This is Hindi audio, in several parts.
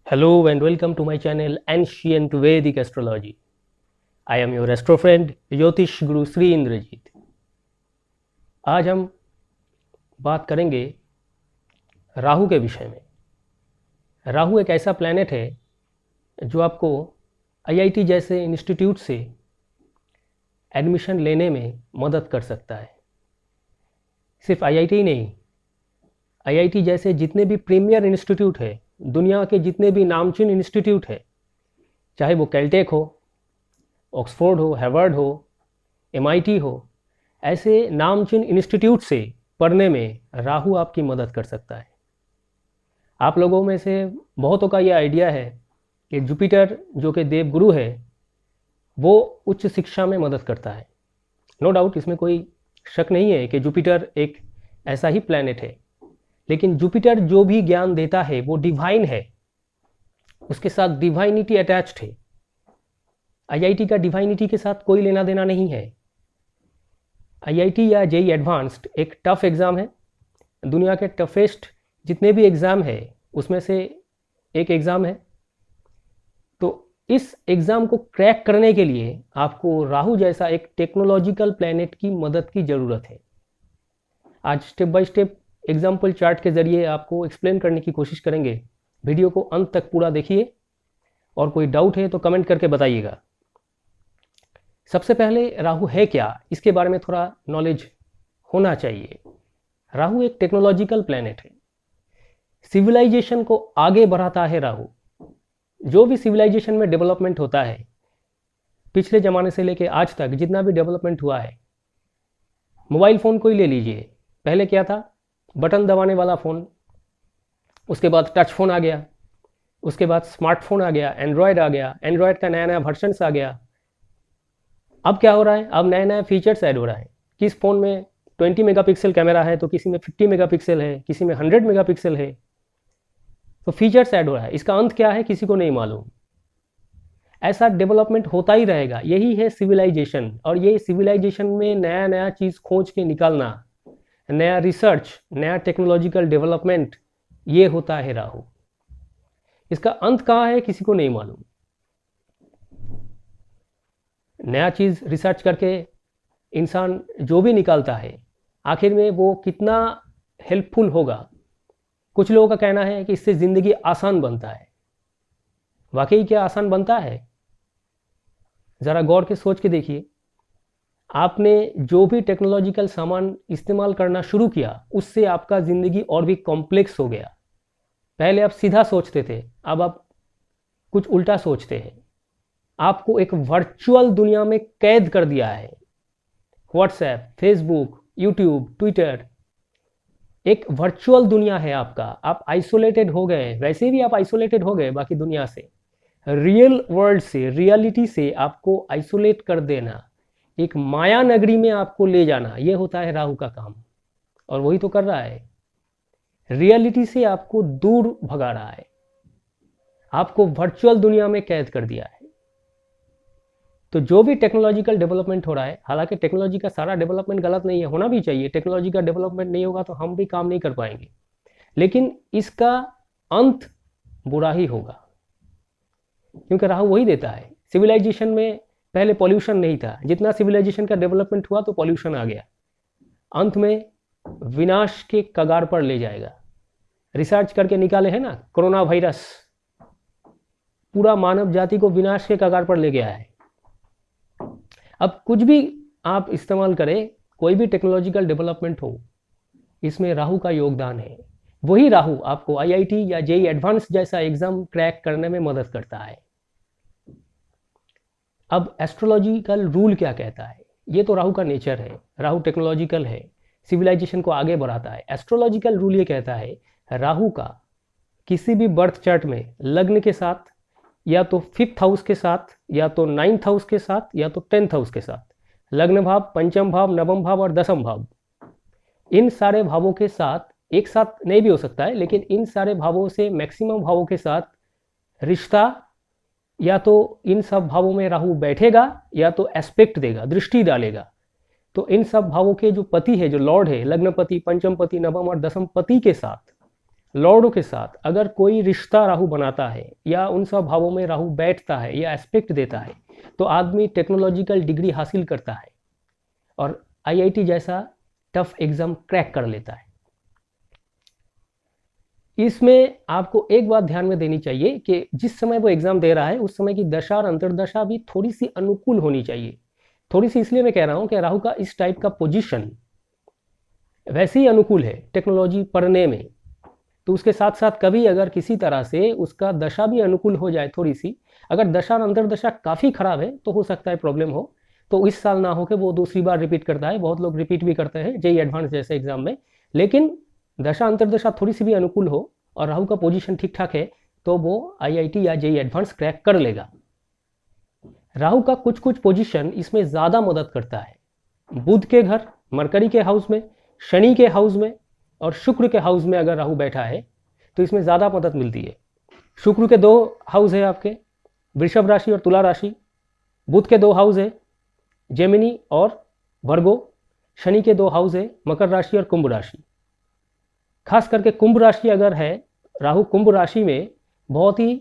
Hello and welcome to my channel Ancient Vedic Astrology. I am your astro friend Jyotish Guru Sri Indrajit. आज हम बात करेंगे राहु के विषय में। राहु एक ऐसा प्लैनेट है जो आपको आईआईटी जैसे इंस्टीट्यूट से एडमिशन लेने में मदद कर सकता है। सिर्फ आईआईटी ही नहीं, आईआईटी जैसे जितने भी प्रीमियर इंस्टीट्यूट है, दुनिया के जितने भी नामचीन इंस्टीट्यूट है, चाहे वो कैलटेक हो, ऑक्सफोर्ड हो, हार्वर्ड हो, एमआईटी हो, ऐसे नामचीन इंस्टीट्यूट से पढ़ने में राहु आपकी मदद कर सकता है। आप लोगों में से बहुतों का ये आइडिया है कि जुपिटर जो कि देवगुरु है वो उच्च शिक्षा में मदद करता है। नो डाउट, इसमें कोई शक नहीं है कि जुपिटर एक ऐसा ही प्लैनेट है, लेकिन जुपिटर जो भी ज्ञान देता है वो डिवाइन है, उसके साथ डिवाइनिटी अटैच्ड है। आईआईटी का डिवाइनिटी के साथ कोई लेना देना नहीं है। आईआईटी या जेईई एडवांस्ड एक टफ एग्ज़ाम है, दुनिया के टफेस्ट जितने भी एग्ज़ाम है उसमें से एक एग्ज़ाम है। तो इस एग्ज़ाम को क्रैक करने के लिए आपको राहु जैसा एक टेक्नोलॉजिकल प्लैनेट की मदद की ज़रूरत है। आज step by step example chart के ज़रिए आपको एक्सप्लेन करने की कोशिश करेंगे। वीडियो को अंत तक पूरा देखिए और कोई डाउट है तो कमेंट करके बताइएगा। सबसे पहले राहु है क्या, इसके बारे में थोड़ा नॉलेज होना चाहिए। राहु एक टेक्नोलॉजिकल प्लैनेट है, सिविलाइजेशन को आगे बढ़ाता है राहु। जो भी सिविलाइजेशन में डेवलपमेंट होता है, पिछले ज़माने से लेके आज तक जितना भी डेवलपमेंट हुआ है, मोबाइल फ़ोन को ही ले लीजिए। पहले क्या था, बटन दबाने वाला फ़ोन, उसके बाद टच फ़ोन आ गया, उसके बाद स्मार्टफोन आ गया, एंड्रॉयड आ गया, एंड्रॉयड का नया नया वर्जन्स आ गया। अब क्या हो रहा है, अब नए नए फीचर्स ऐड हो रहा है। किस फ़ोन में 20 मेगापिक्सल कैमरा है तो किसी में 50 मेगापिक्सल है, किसी में 100 मेगापिक्सल है। तो फीचर्स ऐड हो रहा है, इसका अंत क्या है किसी को नहीं मालूम। ऐसा डेवलपमेंट होता ही रहेगा, यही है सिविलाइजेशन। और ये सिविलाइजेशन में नया नया चीज़ खोज के निकालना, नया रिसर्च, नया टेक्नोलॉजिकल डेवलपमेंट, ये होता है राहु। इसका अंत कहाँ है किसी को नहीं मालूम। नया चीज़ रिसर्च करके इंसान जो भी निकालता है, आखिर में वो कितना हेल्पफुल होगा। कुछ लोगों का कहना है कि इससे ज़िंदगी आसान बनता है। वाकई क्या आसान बनता है? ज़रा गौर के सोच के देखिए। आपने जो भी टेक्नोलॉजिकल सामान इस्तेमाल करना शुरू किया, उससे आपका ज़िंदगी और भी कॉम्प्लेक्स हो गया। पहले आप सीधा सोचते थे, अब आप कुछ उल्टा सोचते हैं। आपको एक वर्चुअल दुनिया में कैद कर दिया है। व्हाट्सएप, फेसबुक, यूट्यूब, ट्विटर, एक वर्चुअल दुनिया है आपका। आप आइसोलेटेड हो गए, वैसे भी आप आइसोलेटेड हो गए बाकी दुनिया से। रियल वर्ल्ड से, रियलिटी से आपको आइसोलेट कर देना, एक माया नगरी में आपको ले जाना, ये होता है राहु का काम। और वही तो कर रहा है, रियलिटी से आपको दूर भगा रहा है, आपको वर्चुअल दुनिया में कैद कर दिया है। तो जो भी टेक्नोलॉजिकल डेवलपमेंट हो रहा है, हालांकि टेक्नोलॉजी का सारा डेवलपमेंट गलत नहीं है, होना भी चाहिए। टेक्नोलॉजी का डेवलपमेंट नहीं होगा तो हम भी काम नहीं कर पाएंगे, लेकिन इसका अंत बुरा ही होगा, क्योंकि राहु वही देता है। सिविलाइजेशन में पहले पॉल्यूशन नहीं था, जितना सिविलाइजेशन का डेवलपमेंट हुआ तो पॉल्यूशन आ गया, अंत में विनाश के कगार पर ले जाएगा। रिसर्च करके निकाले हैं ना, कोरोना वायरस पूरा मानव जाति को विनाश के कगार पर ले गया है। अब कुछ भी आप इस्तेमाल करें, कोई भी टेक्नोलॉजिकल डेवलपमेंट हो, इसमें राहु का योगदान है। वही राहु आपको आईआईटी या जेईई एडवांस जैसा एग्जाम क्रैक करने में मदद करता है। अब एस्ट्रोलॉजिकल रूल क्या कहता है, ये तो राहु का नेचर है। राहु टेक्नोलॉजिकल है, सिविलाइजेशन को आगे बढ़ाता है। एस्ट्रोलॉजिकल रूल ये कहता है, राहु का किसी भी बर्थ चार्ट में लग्न के साथ, या तो 5th हाउस के साथ, या तो 9th हाउस के साथ, या तो 10th हाउस के साथ, लग्न भाव, पंचम भाव, नवम भाव और दसम भाव, इन सारे भावों के साथ एक साथ नहीं भी हो सकता है, लेकिन इन सारे भावों से मैक्सिमम भावों के साथ रिश्ता, या तो इन सब भावों में राहु बैठेगा या तो एस्पेक्ट देगा, दृष्टि डालेगा। तो इन सब भावों के जो पति है, जो लॉर्ड है, लग्नपति, पंचमपति, नवम और दसम पति के साथ लॉर्डों के साथ अगर कोई रिश्ता राहु बनाता है या उन सब भावों में राहु बैठता है या एस्पेक्ट देता है तो आदमी टेक्नोलॉजिकल डिग्री हासिल करता है और आईआईटी जैसा टफ एग्जाम क्रैक कर लेता है। इसमें आपको एक बात ध्यान में देनी चाहिए कि जिस समय वो एग्जाम दे रहा है उस समय की दशा और अंतर्दशा भी थोड़ी सी अनुकूल होनी चाहिए। थोड़ी सी इसलिए मैं कह रहा हूं कि राहु का इस टाइप का पोजीशन वैसे ही अनुकूल है टेक्नोलॉजी पढ़ने में, तो उसके साथ साथ कभी अगर किसी तरह से उसका दशा भी अनुकूल हो जाए थोड़ी सी, अगर दशा और अंतर्दशा काफ़ी खराब है तो हो सकता है प्रॉब्लम हो, तो इस साल ना हो कि वो दूसरी बार रिपीट करता है। बहुत लोग रिपीट भी करते हैं जेई एडवांस जैसे एग्जाम में, लेकिन दशा अंतर्दशा थोड़ी सी भी अनुकूल हो और राहु का पोजीशन ठीक ठाक है तो वो आईआईटी या जेई एडवांस क्रैक कर लेगा। राहु का कुछ कुछ पोजीशन इसमें ज़्यादा मदद करता है। बुध के घर, मरकरी के हाउस में, शनि के हाउस में और शुक्र के हाउस में अगर राहु बैठा है तो इसमें ज़्यादा मदद मिलती है। शुक्र के 2 हाउस है आपके, वृषभ राशि और तुला राशि। बुध के 2 हाउस है, जेमिनी और वर्गो। शनि के 2 हाउस है, मकर राशि और कुंभ राशि। खास करके कुंभ राशि अगर है, राहु कुंभ राशि में बहुत ही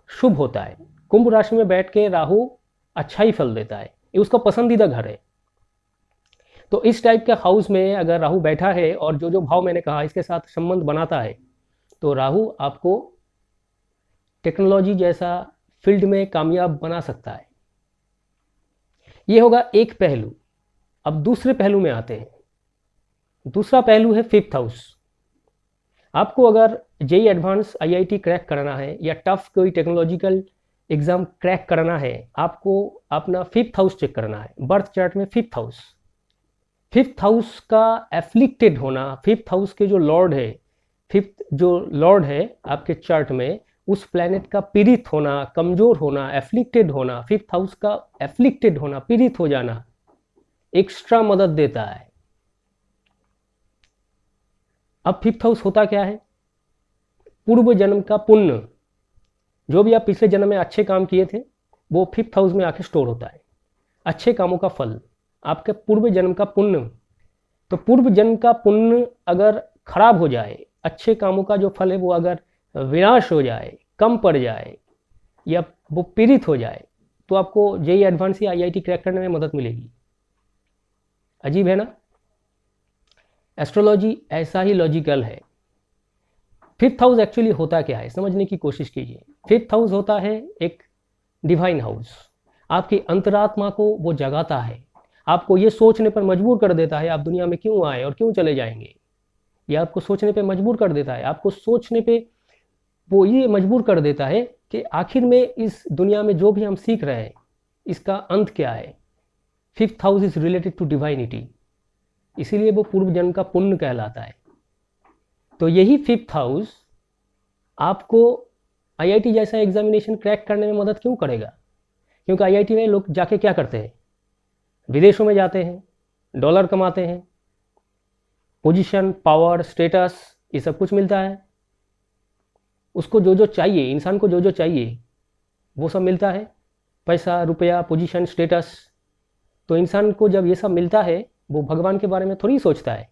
शुभ होता है। कुंभ राशि में बैठ के राहु अच्छा ही फल देता है, ये उसका पसंदीदा घर है। तो इस टाइप के हाउस में अगर राहु बैठा है और जो जो भाव मैंने कहा इसके साथ संबंध बनाता है तो राहु आपको टेक्नोलॉजी जैसा फील्ड में कामयाब बना सकता है। ये होगा एक पहलू। अब दूसरे पहलू में आते हैं। दूसरा पहलू है 5th हाउस। आपको अगर जेई एडवांस आईआईटी क्रैक करना है या टफ कोई टेक्नोलॉजिकल एग्जाम क्रैक करना है, आपको अपना 5th हाउस चेक करना है। बर्थ चार्ट में 5th हाउस, 5th हाउस का एफ्लिक्टेड होना, 5th हाउस के जो लॉर्ड है, 5th जो लॉर्ड है आपके चार्ट में, उस प्लैनेट का पीड़ित होना, कमजोर होना, एफ्लिक्टेड होना, 5th हाउस का एफ्लिक्टेड होना, पीड़ित हो जाना एक्स्ट्रा मदद देता है। अब 5th हाउस होता क्या है? पूर्व जन्म का पुण्य, जो भी आप पिछले जन्म में अच्छे काम किए थे वो 5th हाउस में आके स्टोर होता है। अच्छे कामों का फल, आपके पूर्व जन्म का पुण्य। तो पूर्व जन्म का पुण्य अगर खराब हो जाए, अच्छे कामों का जो फल है वो अगर विनाश हो जाए, कम पड़ जाए या वो पीड़ित हो जाए तो आपको जेई एडवांस या आईआईटी क्रैक करने में मदद मिलेगी। अजीब है ना? एस्ट्रोलॉजी ऐसा ही लॉजिकल है। 5th हाउस एक्चुअली होता क्या है समझने की कोशिश कीजिए। 5th हाउस होता है एक डिवाइन हाउस। आपकी अंतरात्मा को वो जगाता है, आपको ये सोचने पर मजबूर कर देता है आप दुनिया में क्यों आए और क्यों चले जाएंगे। ये आपको सोचने पे मजबूर कर देता है, आपको सोचने पे वो ये मजबूर कर देता है कि आखिर में इस दुनिया में जो भी हम सीख रहे हैं इसका अंत क्या है। 5th house is related to divinity, इसीलिए वो पूर्व जन्म का पुण्य कहलाता है। तो यही 5th हाउस आपको आईआईटी जैसा एग्जामिनेशन क्रैक करने में मदद क्यों करेगा? क्योंकि आईआईटी में लोग जाके क्या करते हैं? विदेशों में जाते हैं, डॉलर कमाते हैं, पोजीशन, पावर, स्टेटस, ये सब कुछ मिलता है। उसको जो जो चाहिए, इंसान को जो जो चाहिए वो सब मिलता है, पैसा, रुपया, पोजीशन, स्टेटस। तो इंसान को जब ये सब मिलता है वो भगवान के बारे में थोड़ी सोचता है,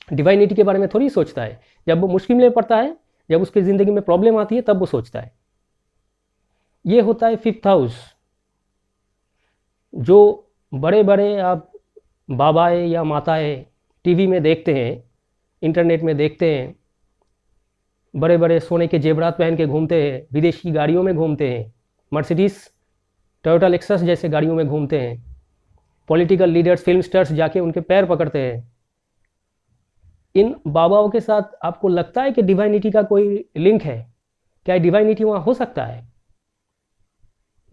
डिवाइनिटी के बारे में थोड़ी सोचता है। जब वो मुश्किल में पड़ता है, जब उसकी ज़िंदगी में प्रॉब्लम आती है, तब वो सोचता है। ये होता है 5th हाउस। जो बड़े बड़े आप बाबाएँ या माताएँ टीवी में देखते हैं, इंटरनेट में देखते हैं, बड़े बड़े सोने के जेवरात पहन के घूमते हैं, विदेशी गाड़ियों में घूमते हैं, मर्सिडीज, टोयोटा लेक्सस जैसे गाड़ियों में घूमते हैं, पॉलिटिकल लीडर्स, फिल्म स्टार्स जाके उनके पैर पकड़ते हैं। इन बाबाओं के साथ आपको लगता है कि डिवाइनिटी का कोई लिंक है? क्या डिवाइनिटी वहाँ हो सकता है?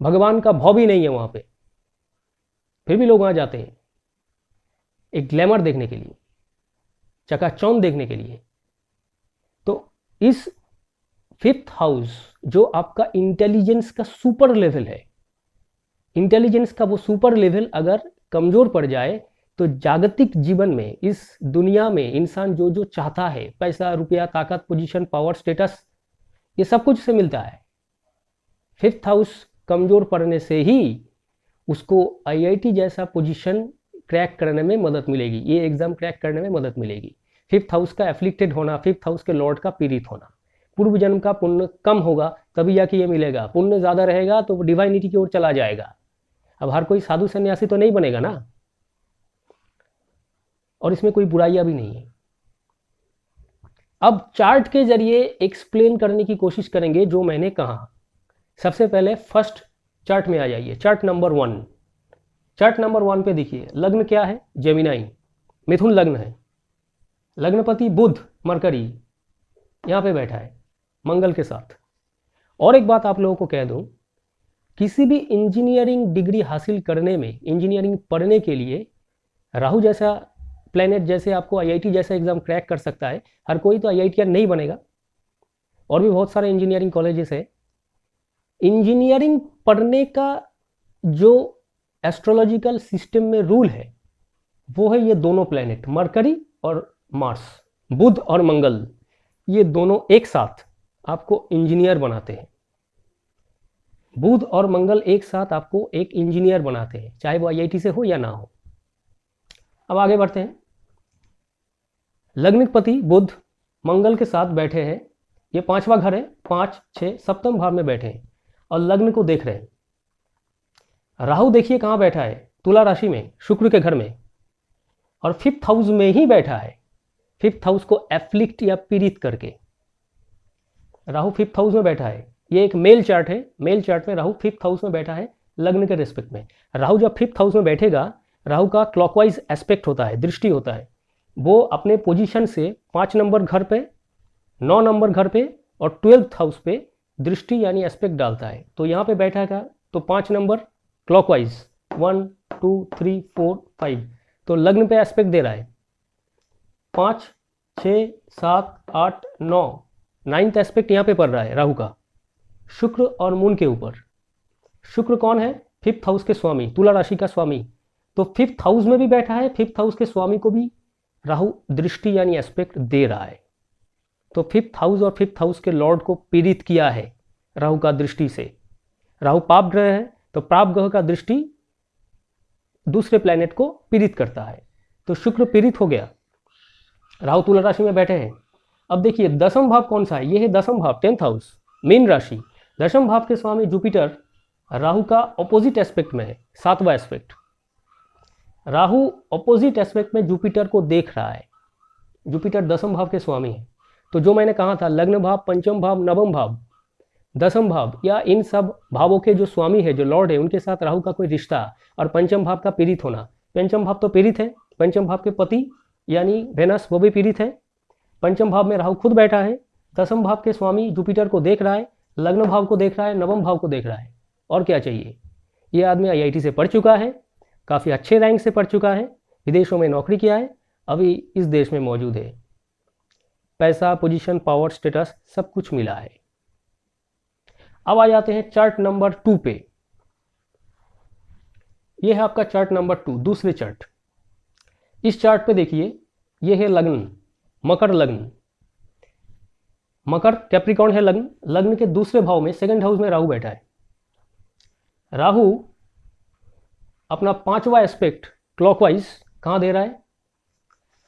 भगवान का भाव भी नहीं है वहाँ पे, फिर भी लोग वहाँ जाते हैं एक ग्लैमर देखने के लिए, चकाचौंध देखने के लिए। तो इस 5th हाउस जो आपका इंटेलिजेंस का सुपर लेवल है, इंटेलिजेंस का वो सुपर लेवल अगर कमज़ोर पड़ जाए तो जागतिक जीवन में, इस दुनिया में इंसान जो जो चाहता है, पैसा, रुपया, ताकत, पोजीशन, पावर, स्टेटस, ये सब कुछ से मिलता है। 5th हाउस कमज़ोर पड़ने से ही उसको आईआईटी जैसा पोजीशन क्रैक करने में मदद मिलेगी, ये एग्ज़ाम क्रैक करने में मदद मिलेगी। फिफ्थ हाउस का एफ्लिक्टेड होना, फिफ्थ हाउस के लॉर्ड का पीड़ित होना। पूर्व जन्म का पुण्य कम होगा तभी जाके ये मिलेगा, पुण्य ज़्यादा रहेगा तो डिवाइनिटी की ओर चला जाएगा। अब हर कोई साधु सन्यासी तो नहीं बनेगा ना, और इसमें कोई बुराइयां भी नहीं है। अब चार्ट के जरिए एक्सप्लेन करने की कोशिश करेंगे जो मैंने कहा। सबसे पहले फर्स्ट चार्ट में आ जाइए, चार्ट नंबर 1। चार्ट नंबर 1 पे देखिए, लग्न क्या है? जेमिनाई, मिथुन लग्न है। लग्नपति बुध मरकरी यहाँ पे बैठा है मंगल के साथ। और एक बात आप लोगों को कह दूं, किसी भी इंजीनियरिंग डिग्री हासिल करने में, इंजीनियरिंग पढ़ने के लिए राहु जैसा प्लैनेट जैसे आपको आईआईटी जैसा एग्जाम क्रैक कर सकता है। हर कोई तो आईआईटीआर नहीं बनेगा, और भी बहुत सारे इंजीनियरिंग कॉलेजेस है। इंजीनियरिंग पढ़ने का जो एस्ट्रोलॉजिकल सिस्टम में रूल है वो है ये दोनों प्लैनेट, मरकरी और मार्स, बुध और मंगल, ये दोनों एक साथ आपको इंजीनियर बनाते हैं। बुध और मंगल एक साथ आपको एक इंजीनियर बनाते हैं, चाहे वो आईआईटी से हो या ना हो। अब आगे बढ़ते हैं। लग्नपति बुध मंगल के साथ बैठे हैं, ये 5वां घर है, 5, 6 सप्तम भाव में बैठे हैं और लग्न को देख रहे हैं। राहु देखिए कहाँ बैठा है? तुला राशि में, शुक्र के घर में, और फिफ्थ हाउस में ही बैठा है। फिफ्थ हाउस को एफ्लिक्ट या पीड़ित करके राहु फिफ्थ हाउस में बैठा है। ये एक मेल चार्ट है, मेल चार्ट में राहु फिफ्थ हाउस में बैठा है लग्न के रेस्पेक्ट में। राहु जब फिफ्थ हाउस में बैठेगा, राहु का क्लॉकवाइज एस्पेक्ट होता है, दृष्टि होता है। वो अपने पोजीशन से 5 नंबर घर पे, 9 नंबर घर पे और 12th हाउस पे दृष्टि यानी एस्पेक्ट डालता है। तो यहाँ पे बैठा है तो 5 नंबर क्लॉकवाइज 1 2 3 4 5, तो लग्न पे एस्पेक्ट दे रहा है। 5 6 7 8 9, 9th एस्पेक्ट यहाँ पे पड़ रहा है राहु का, शुक्र और मून के ऊपर। शुक्र कौन है? फिफ्थ हाउस के स्वामी, तुला राशि का स्वामी। तो फिफ्थ हाउस में भी बैठा है, फिफ्थ हाउस के स्वामी को भी राहु दृष्टि यानी एस्पेक्ट दे रहा है। तो फिफ्थ हाउस और फिफ्थ हाउस के लॉर्ड को पीड़ित किया है राहु का दृष्टि से। राहु पाप ग्रह है, तो पाप ग्रह का दृष्टि दूसरे प्लैनेट को पीड़ित करता है। तो शुक्र पीड़ित हो गया, राहु तुला राशि में बैठे हैं। अब देखिए दसम भाव कौन सा है? ये है दसम भाव, 10th हाउस, मीन राशि। दशम भाव के स्वामी जुपिटर राहु का ऑपोजिट एस्पेक्ट में है, 7वां एस्पेक्ट। राहु ऑपोजिट एस्पेक्ट में जुपिटर को देख रहा है। जुपिटर दसम भाव के स्वामी है। तो जो मैंने कहा था लग्न भाव, पंचम भाव, नवम भाव, दसम भाव, या इन सब भावों के जो स्वामी है, जो लॉर्ड है, उनके साथ राहु का कोई रिश्ता, और पंचम भाव का पीड़ित होना। पंचम भाव तो पीड़ित है, पंचम भाव के पति यानी वेनस वो भी पीड़ित है। पंचम भाव में राहु खुद बैठा है, दसम भाव के स्वामी जुपिटर को देख रहा है, लग्न भाव को देख रहा है, नवम भाव को देख रहा है। और क्या चाहिए? ये आदमी आईआईटी से पढ़ चुका है, काफ़ी अच्छे रैंक से पढ़ चुका है, विदेशों में नौकरी किया है, अभी इस देश में मौजूद है, पैसा, पोजीशन, पावर, स्टेटस सब कुछ मिला है। अब आ जाते हैं चार्ट नंबर 2 पे। ये है आपका चार्ट नंबर 2, दूसरे चार्ट। इस चार्ट पे देखिए, ये है लग्न, मकर लग्न। मकर कैप्रिकॉर्न है लग्न। लग्न के दूसरे भाव में, सेकंड हाउस में राहु बैठा है। राहु अपना 5वां एस्पेक्ट क्लॉकवाइज कहाँ दे रहा है?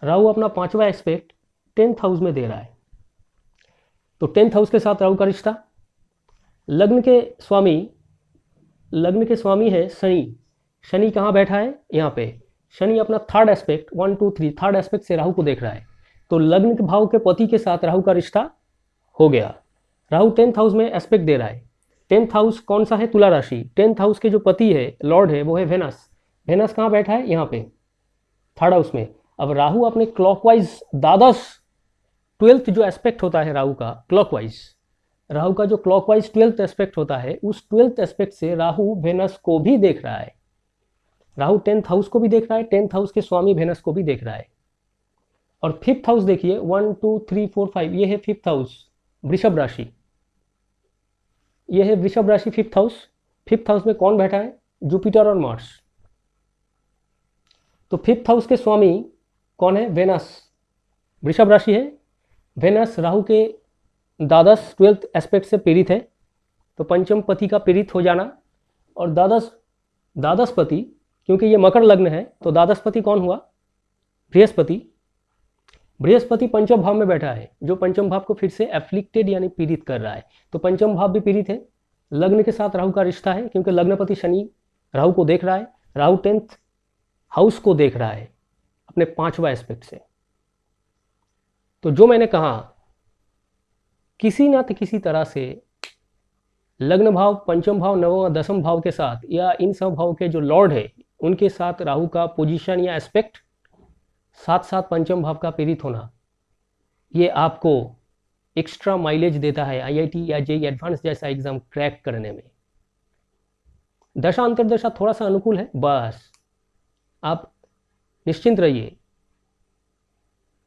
राहु अपना 5वां एस्पेक्ट 10th हाउस में दे रहा है। तो 10th हाउस के साथ राहु का रिश्ता। लग्न के स्वामी है शनि। शनि कहाँ बैठा है? यहाँ पे। शनि अपना 3rd एस्पेक्ट 1 2 3 3rd एस्पेक्ट से राहु को देख रहा है। तो लग्न के भाव के पति के साथ राहु का रिश्ता हो गया। राहु 10th हाउस में एस्पेक्ट दे रहा है। 10th हाउस कौन सा है? तुला राशि। 10th हाउस के जो पति है, लॉर्ड है, वो है वेनस। वेनस कहाँ बैठा है? यहाँ पे 3rd हाउस में। अब राहु अपने क्लॉकवाइज द्वादश 12th जो एस्पेक्ट होता है राहु का क्लॉकवाइज, राहु का जो क्लॉकवाइज 12th एस्पेक्ट होता है, उस 12th एस्पेक्ट से राहु वेनस को भी देख रहा है। राहु 10th हाउस को भी देख रहा है, 10th हाउस के स्वामी वेनस को भी देख रहा है। और 5th हाउस देखिए, 1 2 3 4 5, ये है 5th हाउस, वृषभ राशि। ये है वृषभ राशि 5th हाउस। 5th हाउस में कौन बैठा है? जुपिटर और मार्स। तो 5th हाउस के स्वामी कौन है? वेनस। वृषभ राशि है। वेनस राहु के द्वादश 12th एस्पेक्ट से पीड़ित है, तो पंचम पति का पीड़ित हो जाना। और द्वादश पति, क्योंकि ये मकर लग्न है, तो द्वादश पति कौन हुआ? बृहस्पति। बृहस्पति पंचम भाव में बैठा है, जो पंचम भाव को फिर से एफ्लिक्टेड यानी पीड़ित कर रहा है। तो पंचम भाव भी पीड़ित है। लग्न के साथ राहु का रिश्ता है, क्योंकि लग्नपति शनि राहु को देख रहा है। राहु 10th हाउस को देख रहा है अपने 5वां एस्पेक्ट से। तो जो मैंने कहा, किसी ना तो किसी तरह से लग्न भाव, पंचम भाव, नवम और 10वें भाव के साथ, या इन सब भाव के जो लॉर्ड है उनके साथ राहु का पोजीशन या एस्पेक्ट, साथ साथ पंचम भाव का पीड़ित होना, ये आपको एक्स्ट्रा माइलेज देता है आईआईटी या जेईई एडवांस जैसा एग्जाम क्रैक करने में। दशा अंतर्दशा थोड़ा सा अनुकूल है, बस आप निश्चिंत रहिए।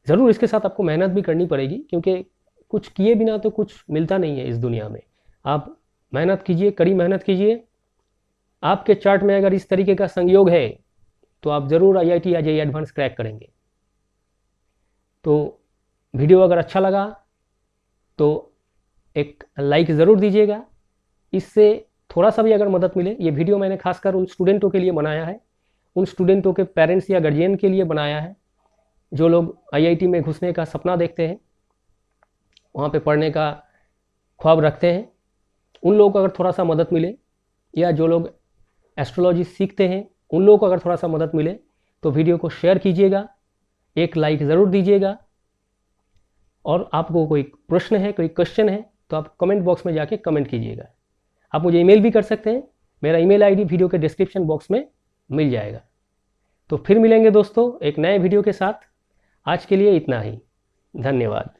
ज़रूर इसके साथ आपको मेहनत भी करनी पड़ेगी, क्योंकि कुछ किए बिना तो कुछ मिलता नहीं है इस दुनिया में। आप मेहनत कीजिए, कड़ी मेहनत कीजिए। आपके चार्ट में अगर इस तरीके का संयोग है तो आप ज़रूर आईआईटी या जेईई एडवांस क्रैक करेंगे। तो वीडियो अगर अच्छा लगा तो एक लाइक ज़रूर दीजिएगा। इससे थोड़ा सा भी अगर मदद मिले, ये वीडियो मैंने खासकर उन स्टूडेंटों के लिए बनाया है, उन स्टूडेंटों के पेरेंट्स या गार्जियन के लिए बनाया है जो लोग आईआईटी में घुसने का सपना देखते हैं, वहाँ पे पढ़ने का ख्वाब रखते हैं। उन लोगों को अगर थोड़ा सा मदद मिले, या जो लोग एस्ट्रोलॉजी सीखते हैं उन लोगों को अगर थोड़ा सा मदद मिले, तो वीडियो को शेयर कीजिएगा, एक लाइक ज़रूर दीजिएगा। और आपको कोई प्रश्न है, कोई क्वेश्चन है, तो आप कमेंट बॉक्स में जाके कमेंट कीजिएगा। आप मुझे ईमेल भी कर सकते हैं, मेरा ईमेल आईडी वीडियो के डिस्क्रिप्शन बॉक्स में मिल जाएगा। तो फिर मिलेंगे दोस्तों एक नए वीडियो के साथ। आज के लिए इतना ही, धन्यवाद।